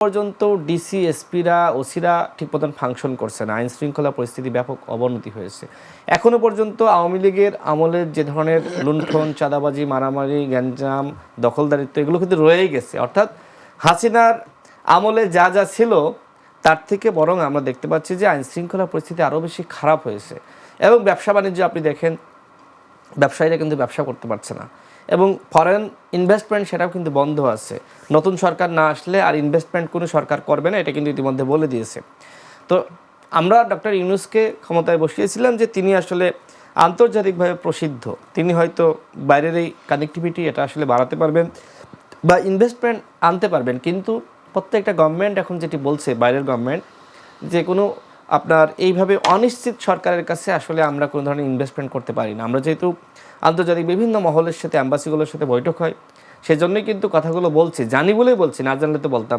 পর্যন্ত ডিসি এসপিরা ওসিরা ঠিক মতন ফাংশন করছে না, আইন শৃঙ্খলা পরিস্থিতি ব্যাপক অবনতি হয়েছে। এখনও পর্যন্ত আওয়ামী লীগের আমলের যে ধরনের লুণ্ঠন, চাঁদাবাজি, মারামারি, গ্যাঞ্জাম, দখলদারিত্ব এগুলো কিন্তু রয়েই গেছে। অর্থাৎ হাসিনার আমলে যা যা ছিল তার থেকে বরং আমরা দেখতে পাচ্ছি যে আইন শৃঙ্খলা পরিস্থিতি আরও বেশি খারাপ হয়েছে। এবং ব্যবসা বাণিজ্য আপনি দেখেন, ব্যবসায়ীরা কিন্তু ব্যবসা করতে পারছে না এবং ফরেন ইনভেস্টমেন্ট সেটাও কিন্তু বন্ধ আছে। নতুন সরকার না আসলে আর ইনভেস্টমেন্ট কোনো সরকার করবে না, এটা কিন্তু ইতিমধ্যে বলে দিয়েছে। তো আমরা ডক্টর ইউনূসকে ক্ষমতায় বসিয়েছিলাম যে তিনি আসলে আন্তর্জাতিকভাবে প্রসিদ্ধ, তিনি হয়তো বাইরের এই কানেক্টিভিটি এটা আসলে বাড়াতে পারবেন বা ইনভেস্টমেন্ট আনতে পারবেন। কিন্তু প্রত্যেকটা গভর্নমেন্ট এখন যেটি বলছে, বাইরের গভর্নমেন্ট, যে কোনো আপনার এইভাবে অনিশ্চিত সরকারের কাছে আসলে আমরা কোনো ধরনের ইনভেস্টমেন্ট করতে পারি না। আমরা যেহেতু আন্তর্জাতিক বিভিন্ন মহলের সাথে, অ্যাম্বাসিগুলোর সাথে বৈঠক হয়, সেজন্যই কিন্তু কথাগুলো বলছি, জানি বলেই বলছি, না জানলে তো বলতাম না।